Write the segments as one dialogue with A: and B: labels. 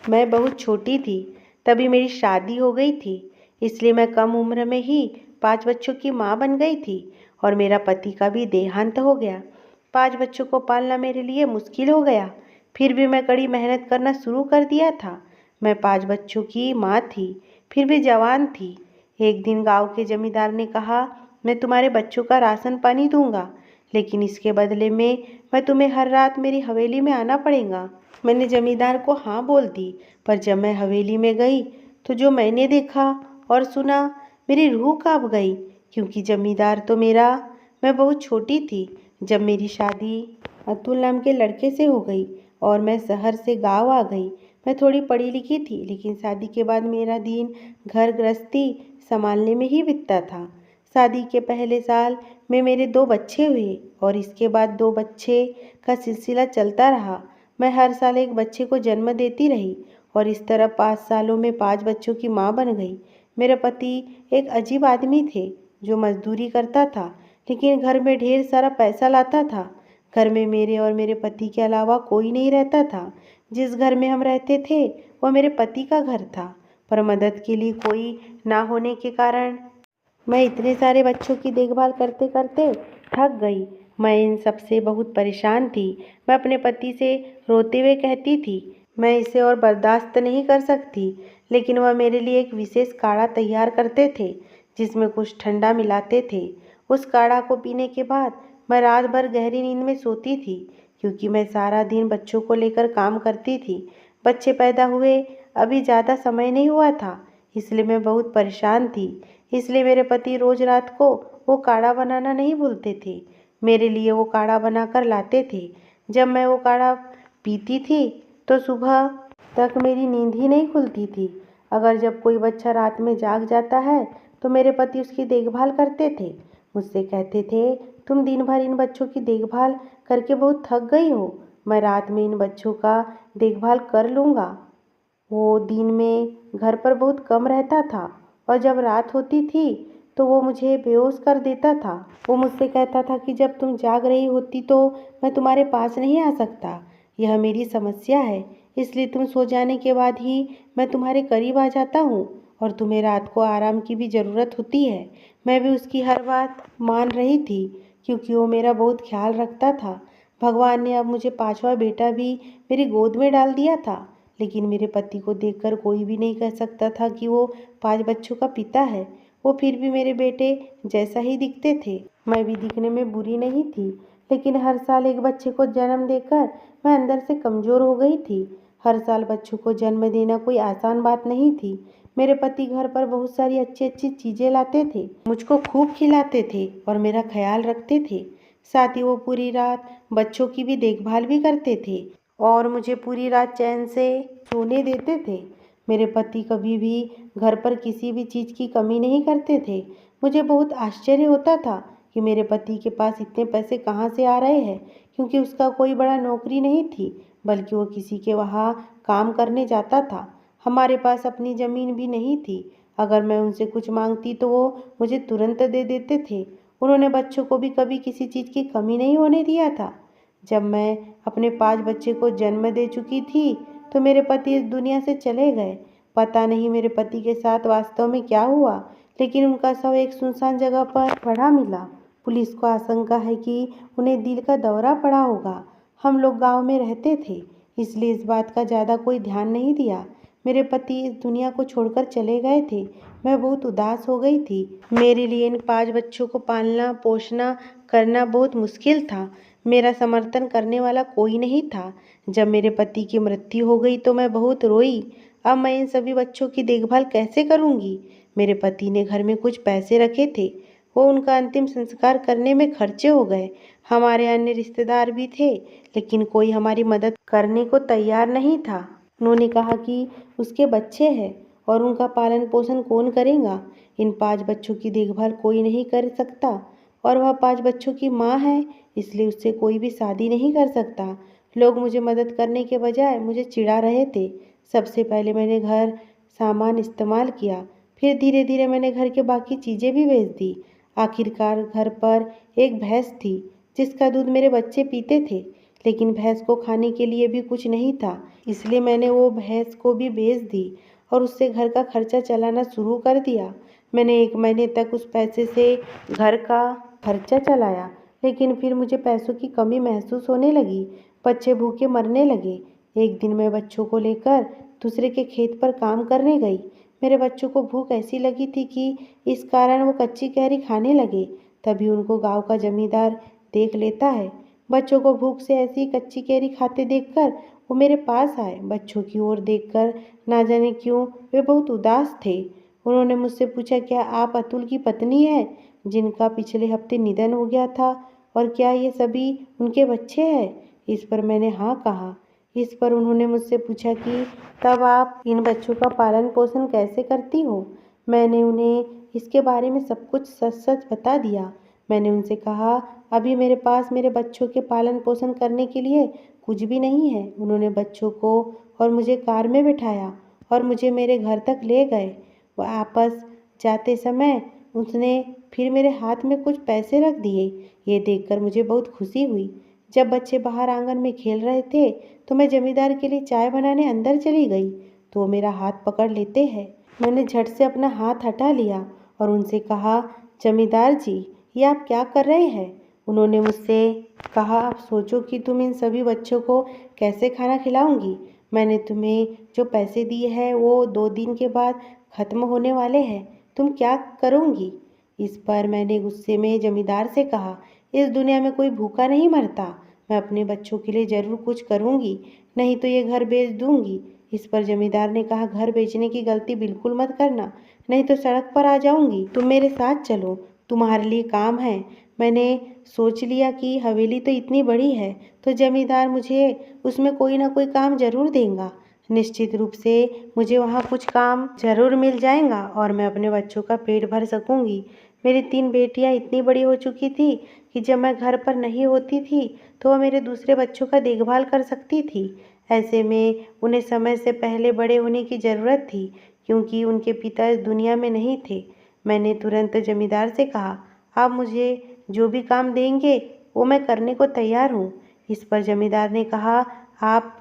A: मैं बहुत छोटी थी तभी मेरी शादी हो गई थी, इसलिए मैं कम उम्र में ही 5 बच्चों की माँ बन गई थी और मेरा पति का भी देहांत हो गया। 5 बच्चों को पालना मेरे लिए मुश्किल हो गया, फिर भी मैं कड़ी मेहनत करना शुरू कर दिया था। मैं 5 बच्चों की माँ थी, फिर भी जवान थी। एक दिन गांव के जमींदार ने कहा, मैं तुम्हारे बच्चों का राशन पानी दूंगा, लेकिन इसके बदले में मैं तुम्हें हर रात मेरी हवेली में आना पड़ेगा। मैंने जमींदार को हाँ बोल दी, पर जब मैं हवेली में गई तो जो मैंने देखा और सुना, मेरी रूह कांप गई। क्योंकि जमींदार तो मेरा मैं बहुत छोटी थी जब मेरी शादी अतुल नाम के लड़के से हो गई और मैं शहर से गांव आ गई। मैं थोड़ी पढ़ी लिखी थी, लेकिन शादी के बाद मेरा दिन घर गृहस्थी संभालने में ही बीतता था। शादी के पहले साल में मेरे 2 बच्चे हुए और इसके बाद 2 बच्चे का सिलसिला चलता रहा। मैं हर साल एक बच्चे को जन्म देती रही और इस तरह 5 सालों में 5 बच्चों की माँ बन गई। मेरे पति एक अजीब आदमी थे जो मजदूरी करता था, लेकिन घर में ढेर सारा पैसा लाता था। घर में मेरे और मेरे पति के अलावा कोई नहीं रहता था। जिस घर में हम रहते थे वह मेरे पति का घर था, पर मदद के लिए कोई ना होने के कारण मैं इतने सारे बच्चों की देखभाल करते करते थक गई। मैं इन सब से बहुत परेशान थी। मैं अपने पति से रोते हुए कहती थी, मैं इसे और बर्दाश्त नहीं कर सकती, लेकिन वह मेरे लिए एक विशेष काढ़ा तैयार करते थे जिसमें कुछ ठंडा मिलाते थे। उस काढ़ा को पीने के बाद मैं रात भर गहरी नींद में सोती थी, क्योंकि मैं सारा दिन बच्चों को लेकर काम करती थी। बच्चे पैदा हुए अभी ज़्यादा समय नहीं हुआ था, इसलिए मैं बहुत परेशान थी। इसलिए मेरे पति रोज रात को वो काढ़ा बनाना नहीं भूलते थे। मेरे लिए वो काढ़ा बनाकर लाते थे। जब मैं वो काढ़ा पीती थी तो सुबह तक मेरी नींद ही नहीं खुलती थी। अगर जब कोई बच्चा रात में जाग जाता है तो मेरे पति उसकी देखभाल करते थे। मुझसे कहते थे, तुम दिन भर इन बच्चों की देखभाल करके बहुत थक गई हो, मैं रात में इन बच्चों का देखभाल कर लूँगा। वो दिन में घर पर बहुत कम रहता था और जब रात होती थी तो वो मुझे बेहोश कर देता था। वो मुझसे कहता था कि जब तुम जाग रही होती तो मैं तुम्हारे पास नहीं आ सकता। यह मेरी समस्या है, इसलिए तुम सो जाने के बाद ही मैं तुम्हारे करीब आ जाता हूँ और तुम्हें रात को आराम की भी ज़रूरत होती है। मैं भी उसकी हर बात मान रही थी, क्योंकि वो मेरा बहुत ख्याल रखता था। भगवान ने अब मुझे 5वां बेटा भी मेरी गोद में डाल दिया था, लेकिन मेरे पति को देखकर कोई भी नहीं कह सकता था कि वो 5 बच्चों का पिता है। वो फिर भी मेरे बेटे जैसा ही दिखते थे। मैं भी दिखने में बुरी नहीं थी, लेकिन हर साल एक बच्चे को जन्म देकर मैं अंदर से कमज़ोर हो गई थी। हर साल बच्चों को जन्म देना कोई आसान बात नहीं थी। मेरे पति घर पर बहुत सारी अच्छी अच्छी चीज़ें लाते थे, मुझको खूब खिलाते थे और मेरा ख्याल रखते थे। साथ ही वो पूरी रात बच्चों की भी देखभाल भी करते थे और मुझे पूरी रात चैन से सोने देते थे। मेरे पति कभी भी घर पर किसी भी चीज़ की कमी नहीं करते थे। मुझे बहुत आश्चर्य होता था कि मेरे पति के पास इतने पैसे कहाँ से आ रहे हैं, क्योंकि उसका कोई बड़ा नौकरी नहीं थी, बल्कि वो किसी के वहाँ काम करने जाता था। हमारे पास अपनी ज़मीन भी नहीं थी। अगर मैं उनसे कुछ मांगती तो वो मुझे तुरंत दे देते थे। उन्होंने बच्चों को भी कभी किसी चीज़ की कमी नहीं होने दिया था। जब मैं अपने 5 बच्चे को जन्म दे चुकी थी तो मेरे पति इस दुनिया से चले गए। पता नहीं मेरे पति के साथ वास्तव में क्या हुआ, लेकिन उनका शव एक सुनसान जगह पर पड़ा मिला। पुलिस को आशंका है कि उन्हें दिल का दौरा पड़ा होगा। हम लोग गांव में रहते थे, इसलिए इस बात का ज़्यादा कोई ध्यान नहीं दिया। मेरे पति इस दुनिया को छोड़कर चले गए थे। मैं बहुत उदास हो गई थी। मेरे लिए इन 5 बच्चों को पालना पोसना करना बहुत मुश्किल था। मेरा समर्थन करने वाला कोई नहीं था। जब मेरे पति की मृत्यु हो गई तो मैं बहुत रोई। अब मैं इन सभी बच्चों की देखभाल कैसे करूंगी? मेरे पति ने घर में कुछ पैसे रखे थे, वो उनका अंतिम संस्कार करने में खर्चे हो गए। हमारे अन्य रिश्तेदार भी थे, लेकिन कोई हमारी मदद करने को तैयार नहीं था। उन्होंने कहा कि उसके बच्चे हैं और उनका पालन पोषण कौन करेगा? इन 5 बच्चों की देखभाल कोई नहीं कर सकता और वह 5 बच्चों की माँ है, इसलिए उससे कोई भी शादी नहीं कर सकता। लोग मुझे मदद करने के बजाय मुझे चिढ़ा रहे थे। सबसे पहले मैंने घर सामान इस्तेमाल किया, फिर धीरे धीरे मैंने घर के बाकी चीज़ें भी बेच दी। आखिरकार घर पर एक भैंस थी जिसका दूध मेरे बच्चे पीते थे, लेकिन भैंस को खाने के लिए भी कुछ नहीं था, इसलिए मैंने वो भैंस को भी बेच दी और उससे घर का खर्चा चलाना शुरू कर दिया। मैंने 1 महीने तक उस पैसे से घर का खर्चा चलाया, लेकिन फिर मुझे पैसों की कमी महसूस होने लगी। बच्चे भूखे मरने लगे। एक दिन मैं बच्चों को लेकर दूसरे के खेत पर काम करने गई। मेरे बच्चों को भूख ऐसी लगी थी कि इस कारण वो कच्ची कैरी खाने लगे। तभी उनको गांव का जमींदार देख लेता है। बच्चों को भूख से ऐसी कच्ची कैरी खाते देखकर वो मेरे पास आए। बच्चों की ओर देखकर ना जाने क्यों वे बहुत उदास थे। उन्होंने मुझसे पूछा, क्या आप अतुल की पत्नी हैं, जिनका पिछले हफ्ते निधन हो गया था, और क्या ये सभी उनके बच्चे हैं? इस पर मैंने हाँ कहा। इस पर उन्होंने मुझसे पूछा कि तब आप इन बच्चों का पालन पोषण कैसे करती हो? मैंने उन्हें इसके बारे में सब कुछ सच सच बता दिया। मैंने उनसे कहा, अभी मेरे पास मेरे बच्चों के पालन पोषण करने के लिए कुछ भी नहीं है। उन्होंने बच्चों को और मुझे कार में बिठाया और मुझे मेरे घर तक ले गए। वापस जाते समय उसने फिर मेरे हाथ में कुछ पैसे रख दिए। ये देखकर मुझे बहुत खुशी हुई। जब बच्चे बाहर आंगन में खेल रहे थे तो मैं जमींदार के लिए चाय बनाने अंदर चली गई तो वो मेरा हाथ पकड़ लेते हैं। मैंने झट से अपना हाथ हटा लिया और उनसे कहा, जमींदार जी, ये आप क्या कर रहे हैं? उन्होंने मुझसे कहा, आप सोचो कि तुम इन सभी बच्चों को कैसे खाना खिलाऊंगी। मैंने तुम्हें जो पैसे दिए हैं वो 2 दिन के बाद खत्म होने वाले हैं। तुम क्या करोगी? इस पर मैंने गुस्से में जमींदार से कहा, इस दुनिया में कोई भूखा नहीं मरता। मैं अपने बच्चों के लिए ज़रूर कुछ करूंगी, नहीं तो ये घर बेच दूंगी। इस पर जमींदार ने कहा, घर बेचने की गलती बिल्कुल मत करना, नहीं तो सड़क पर आ जाऊंगी। तुम मेरे साथ चलो, तुम्हारे लिए काम है। मैंने सोच लिया कि हवेली तो इतनी बड़ी है तो जमींदार मुझे उसमें कोई ना कोई काम जरूर देगा। निश्चित रूप से मुझे वहाँ कुछ काम जरूर मिल जाएगा और मैं अपने बच्चों का पेट भर सकूंगी। मेरी 3 बेटियाँ इतनी बड़ी हो चुकी थी कि जब मैं घर पर नहीं होती थी तो वह मेरे दूसरे बच्चों का देखभाल कर सकती थी। ऐसे में उन्हें समय से पहले बड़े होने की ज़रूरत थी, क्योंकि उनके पिता इस दुनिया में नहीं थे। मैंने तुरंत जमींदार से कहा, आप मुझे जो भी काम देंगे वो मैं करने को तैयार हूँ। इस पर जमींदार ने कहा, आप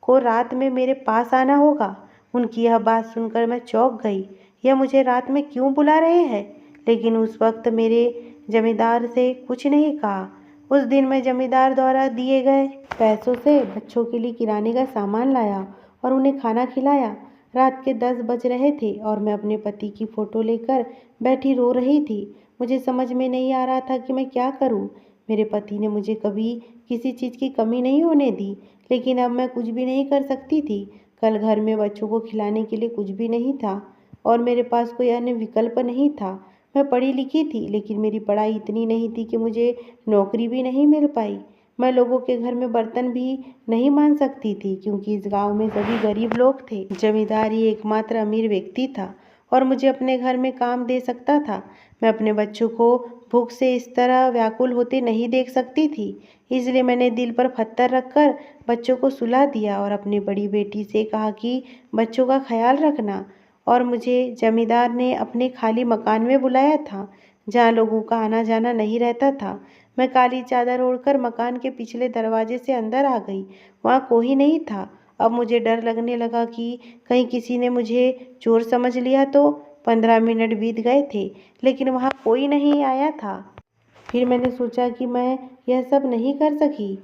A: को रात में मेरे पास आना होगा। उनकी यह बात सुनकर मैं चौंक गई। यह मुझे रात में क्यों बुला रहे हैं? लेकिन उस वक्त मेरे जमींदार से कुछ नहीं कहा। उस दिन मैं जमींदार द्वारा दिए गए पैसों से बच्चों के लिए किराने का सामान लाया और उन्हें खाना खिलाया। रात के 10 बज रहे थे और मैं अपने पति की फ़ोटो लेकर बैठी रो रही थी। मुझे समझ में नहीं आ रहा था कि मैं क्या करूं। मेरे पति ने मुझे कभी किसी चीज़ की कमी नहीं होने दी, लेकिन अब मैं कुछ भी नहीं कर सकती थी। कल घर में बच्चों को खिलाने के लिए कुछ भी नहीं था और मेरे पास कोई अन्य विकल्प नहीं था। मैं पढ़ी लिखी थी, लेकिन मेरी पढ़ाई इतनी नहीं थी कि मुझे नौकरी भी नहीं मिल पाई। मैं लोगों के घर में बर्तन भी नहीं मान सकती थी, क्योंकि इस गांव में सभी गरीब लोग थे। जमींदार ही एकमात्र अमीर व्यक्ति था और मुझे अपने घर में काम दे सकता था। मैं अपने बच्चों को भूख से इस तरह व्याकुल होते नहीं देख सकती थी, इसलिए मैंने दिल पर पत्थर रखकर बच्चों को सुला दिया और अपनी बड़ी बेटी से कहा कि बच्चों का ख्याल रखना। और मुझे जमींदार ने अपने खाली मकान में बुलाया था, जहाँ लोगों का आना जाना नहीं रहता था। मैं काली चादर ओढ़कर मकान के पिछले दरवाजे से अंदर आ गई। वहाँ कोई नहीं था। अब मुझे डर लगने लगा कि कहीं किसी ने मुझे चोर समझ लिया तो। 15 मिनट बीत गए थे, लेकिन वहाँ कोई नहीं आया था। फिर मैंने सोचा कि मैं यह सब नहीं कर सकी।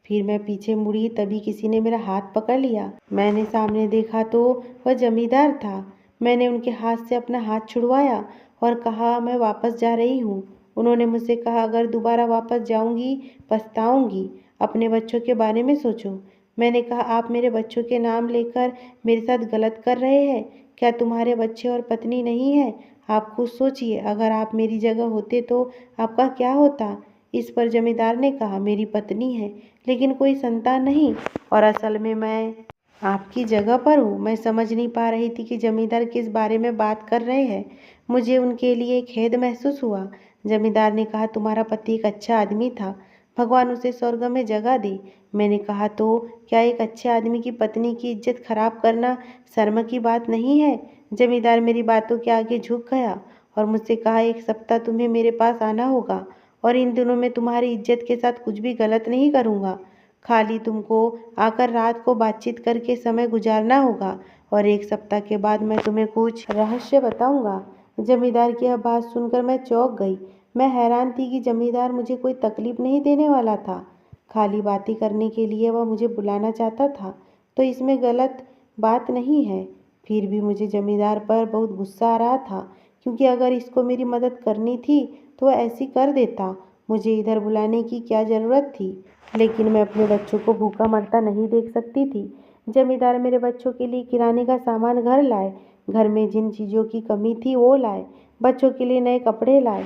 A: फिर मैं पीछे मुड़ी, तभी किसी ने मेरा हाथ पकड़ लिया। मैंने सामने देखा तो वह जमींदार था। मैंने उनके हाथ से अपना हाथ छुड़वाया और कहा, मैं वापस जा रही हूँ। उन्होंने मुझसे कहा, अगर दोबारा वापस जाऊंगी पछताऊंगी। अपने बच्चों के बारे में सोचो। मैंने कहा, आप मेरे बच्चों के नाम लेकर मेरे साथ गलत कर रहे हैं। क्या तुम्हारे बच्चे और पत्नी नहीं है? आप खुद सोचिए, अगर आप मेरी जगह होते तो आपका क्या होता? इस पर जमींदार ने कहा, मेरी पत्नी है लेकिन कोई संतान नहीं, और असल में मैं आपकी जगह पर हूँ। मैं समझ नहीं पा रही थी कि जमींदार किस बारे में बात कर रहे हैं। मुझे उनके लिए खेद महसूस हुआ। जमींदार ने कहा, तुम्हारा पति एक अच्छा आदमी था, भगवान उसे स्वर्ग में जगह दे। मैंने कहा, तो क्या एक अच्छे आदमी की पत्नी की इज्जत खराब करना शर्म की बात नहीं है? जमींदार मेरी बातों के आगे झुक गया और मुझसे कहा, 1 सप्ताह तुम्हें मेरे पास आना होगा और इन दिनों में तुम्हारी इज्जत के साथ कुछ भी गलत नहीं करूँगा। खाली तुमको आकर रात को बातचीत करके समय गुजारना होगा और 1 सप्ताह के बाद मैं तुम्हें कुछ रहस्य बताऊंगा। जमींदार की यह बात सुनकर मैं चौंक गई। मैं हैरान थी कि जमींदार मुझे कोई तकलीफ नहीं देने वाला था, खाली बातें करने के लिए वह मुझे बुलाना चाहता था, तो इसमें गलत बात नहीं है। फिर भी मुझे जमींदार पर बहुत गुस्सा आ रहा था, क्योंकि अगर इसको मेरी मदद करनी थी तो वह ऐसी कर देता। मुझे इधर बुलाने की क्या ज़रूरत थी? लेकिन मैं अपने बच्चों को भूखा मरता नहीं देख सकती थी। जमींदार मेरे बच्चों के लिए किराने का सामान घर लाए, घर में जिन चीज़ों की कमी थी वो लाए, बच्चों के लिए नए कपड़े लाए।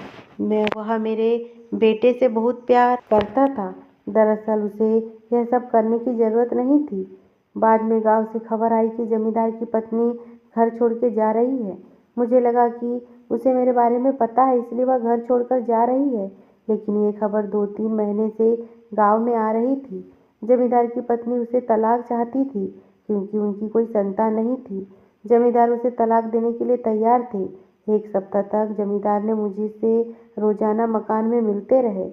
A: वह मेरे बेटे से बहुत प्यार करता था। दरअसल उसे यह सब करने की ज़रूरत नहीं थी। बाद में गांव से खबर आई कि जमींदार की पत्नी घर छोड़ के जा रही है। मुझे लगा कि उसे मेरे बारे में पता है, इसलिए वह घर छोड़कर जा रही है। लेकिन ये खबर 2-3 महीने से गांव में आ रही थी। जमींदार की पत्नी उसे तलाक चाहती थी, क्योंकि उनकी कोई संतान नहीं थी। जमींदार उसे तलाक देने के लिए तैयार थे। 1 सप्ताह तक जमींदार ने मुझसे रोजाना मकान में मिलते रहे,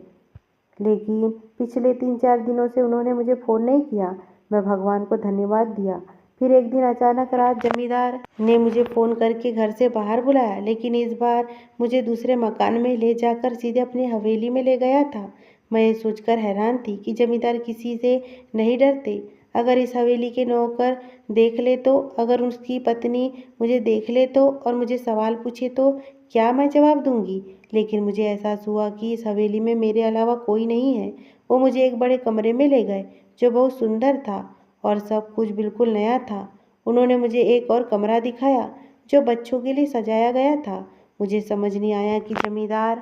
A: लेकिन पिछले 3-4 दिनों से उन्होंने मुझे फ़ोन नहीं किया। मैं भगवान को धन्यवाद दिया। फिर एक दिन अचानक रात जमींदार ने मुझे फ़ोन करके घर से बाहर बुलाया, लेकिन इस बार मुझे दूसरे मकान में ले जाकर सीधे अपनी हवेली में ले गया था। मैं ये सोचकर हैरान थी कि जमींदार किसी से नहीं डरते। अगर इस हवेली के नौकर देख ले तो, अगर उसकी पत्नी मुझे देख ले तो और मुझे सवाल पूछे तो क्या मैं जवाब दूंगी? लेकिन मुझे एहसास हुआ कि इस हवेली में मेरे अलावा कोई नहीं है। वो मुझे एक बड़े कमरे में ले गए, जो बहुत सुंदर था और सब कुछ बिल्कुल नया था। उन्होंने मुझे एक और कमरा दिखाया, जो बच्चों के लिए सजाया गया था। मुझे समझ नहीं आया कि जमींदार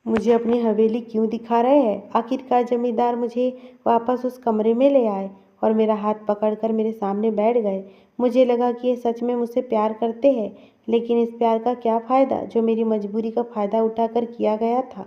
A: मुझे अपनी हवेली क्यों दिखा रहे हैं। आखिरकार जमींदार मुझे वापस उस कमरे में ले आए और मेरा हाथ पकड़कर मेरे सामने बैठ गए। मुझे लगा कि ये सच में मुझसे प्यार करते हैं, लेकिन इस प्यार का क्या फ़ायदा जो मेरी मजबूरी का फ़ायदा उठाकर किया गया था।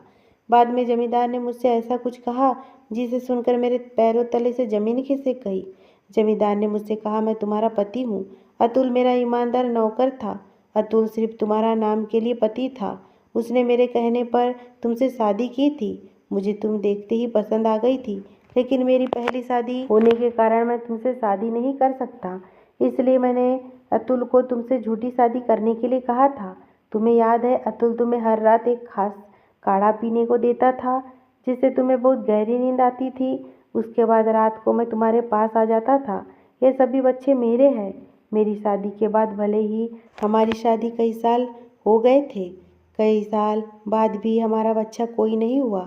A: बाद में जमींदार ने मुझसे ऐसा कुछ कहा जिसे सुनकर मेरे पैरों तले से ज़मीन खिसक गई। जमींदार ने मुझसे कहा, मैं तुम्हारा पति हूँ। अतुल मेरा ईमानदार नौकर था। अतुल सिर्फ तुम्हारा नाम के लिए पति था। उसने मेरे कहने पर तुमसे शादी की थी। मुझे तुम देखते ही पसंद आ गई थी, लेकिन मेरी पहली शादी होने के कारण मैं तुमसे शादी नहीं कर सकता। इसलिए मैंने अतुल को तुमसे झूठी शादी करने के लिए कहा था। तुम्हें याद है, अतुल तुम्हें हर रात एक खास काढ़ा पीने को देता था, जिससे तुम्हें बहुत गहरी नींद आती थी। उसके बाद रात को मैं तुम्हारे पास आ जाता था। ये सभी बच्चे मेरे हैं। मेरी शादी के बाद भले ही हमारी शादी कई साल हो गए थे, कई साल बाद भी हमारा बच्चा कोई नहीं हुआ।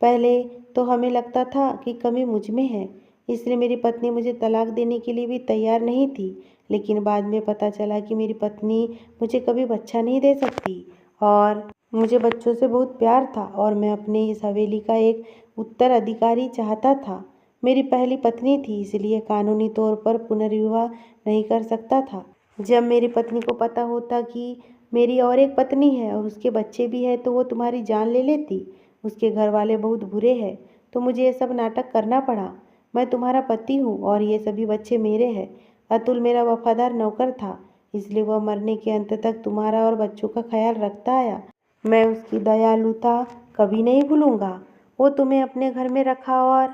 A: पहले तो हमें लगता था कि कमी मुझ में है, इसलिए मेरी पत्नी मुझे तलाक देने के लिए भी तैयार नहीं थी। लेकिन बाद में पता चला कि मेरी पत्नी मुझे कभी बच्चा नहीं दे सकती और मुझे बच्चों से बहुत प्यार था और मैं अपने इस हवेली का एक उत्तराधिकारी चाहता था। मेरी पहली पत्नी थी, इसलिए कानूनी तौर पर पुनर्विवाह नहीं कर सकता था। जब मेरी पत्नी को पता होता कि मेरी और एक पत्नी है और उसके बच्चे भी हैं, तो वो तुम्हारी जान ले लेती। उसके घर वाले बहुत बुरे हैं, तो मुझे ये सब नाटक करना पड़ा। मैं तुम्हारा पति हूँ और ये सभी बच्चे मेरे हैं। अतुल मेरा वफादार नौकर था, इसलिए वह मरने के अंत तक तुम्हारा और बच्चों का ख्याल रखता आया। मैं उसकी दयालुता कभी नहीं भूलूंगा। वो तुम्हें अपने घर में रखा और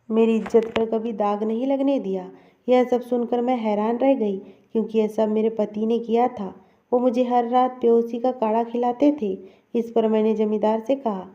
A: मेरी इज्जत पर कभी दाग नहीं लगने दिया। यह सब सुनकर मैं हैरान रह गई, क्योंकि यह सब मेरे पति ने किया था। वो मुझे हर रात बेहोशी का काढ़ा खिलाते थे। इस पर मैंने जमींदार से कहा,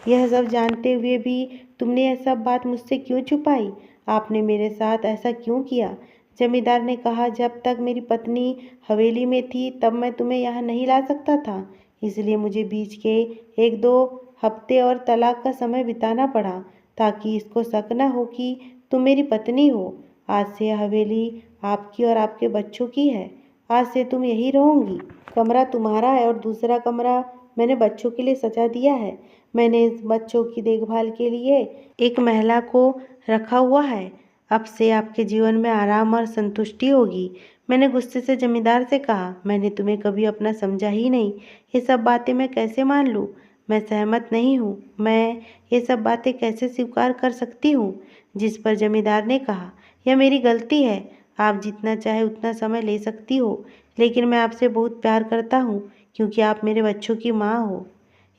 A: यह सब जानते हुए भी तुमने यह सब बात मुझसे क्यों छुपाई? आपने मेरे साथ ऐसा क्यों किया? जमींदार ने कहा, जब तक मेरी पत्नी हवेली में थी तब मैं तुम्हें यहाँ नहीं ला सकता था, इसलिए मुझे बीच के 1-2 हफ्ते और तलाक का समय बिताना पड़ा, ताकि इसको शक न हो कि तुम मेरी पत्नी हो। आज से यह हवेली आपकी और आपके बच्चों की है। आज से तुम यहीं रहोगी। कमरा तुम्हारा है और दूसरा कमरा मैंने बच्चों के लिए सजा दिया है। मैंने इस बच्चों की देखभाल के लिए एक महिला को रखा हुआ है। अब से आपके जीवन में आराम और संतुष्टि होगी। मैंने गुस्से से जमींदार से कहा, मैंने तुम्हें कभी अपना समझा ही नहीं। ये सब बातें मैं कैसे मान लूँ? मैं सहमत नहीं हूँ। मैं ये सब बातें कैसे स्वीकार कर सकती हूँ? जिस पर जमींदार ने कहा, यह मेरी गलती है। आप जितना चाहे उतना समय ले सकती हो, लेकिन मैं आपसे बहुत प्यार करता हूँ, क्योंकि आप मेरे बच्चों की माँ हो।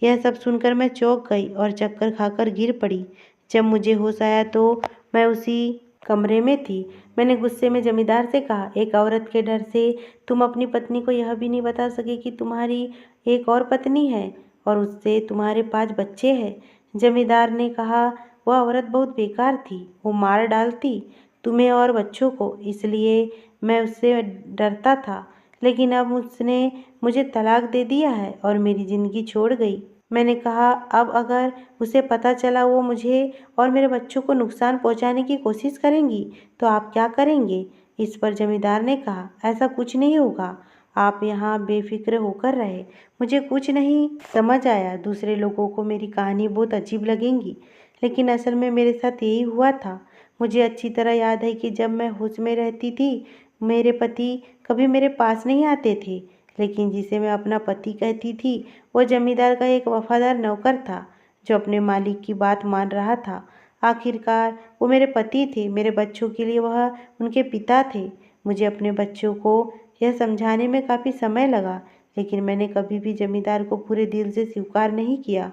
A: यह सब सुनकर मैं चौंक गई और चक्कर खाकर गिर पड़ी। जब मुझे होश आया तो मैं उसी कमरे में थी। मैंने गुस्से में जमींदार से कहा, एक औरत के डर से तुम अपनी पत्नी को यह भी नहीं बता सके कि तुम्हारी एक और पत्नी है और उससे तुम्हारे 5 बच्चे हैं। जमींदार ने कहा, वह औरत बहुत बेकार थी, वो मार डालती तुम्हें और बच्चों को, इसलिए मैं उससे डरता था। लेकिन अब उसने मुझे तलाक दे दिया है और मेरी ज़िंदगी छोड़ गई। मैंने कहा, अब अगर उसे पता चला वो मुझे और मेरे बच्चों को नुकसान पहुंचाने की कोशिश करेंगी तो आप क्या करेंगे? इस पर जमींदार ने कहा, ऐसा कुछ नहीं होगा, आप यहाँ बेफिक्र होकर रहे। मुझे कुछ नहीं समझ आया। दूसरे लोगों को मेरी कहानी बहुत अजीब लगेंगी, लेकिन असल में मेरे साथ यही हुआ था। मुझे अच्छी तरह याद है कि जब मैं होश में रहती थी मेरे पति कभी मेरे पास नहीं आते थे, लेकिन जिसे मैं अपना पति कहती थी वो जमींदार का एक वफादार नौकर था जो अपने मालिक की बात मान रहा था। आखिरकार वो मेरे पति थे, मेरे बच्चों के लिए वह उनके पिता थे। मुझे अपने बच्चों को यह समझाने में काफ़ी समय लगा, लेकिन मैंने कभी भी जमींदार को पूरे दिल से स्वीकार नहीं किया।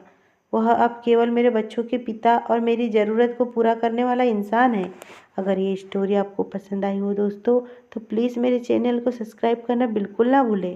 A: वह अब केवल मेरे बच्चों के पिता और मेरी ज़रूरत को पूरा करने वाला इंसान है। अगर ये स्टोरी आपको पसंद आई हो दोस्तों, तो प्लीज़ मेरे चैनल को सब्सक्राइब करना बिल्कुल ना भूलें।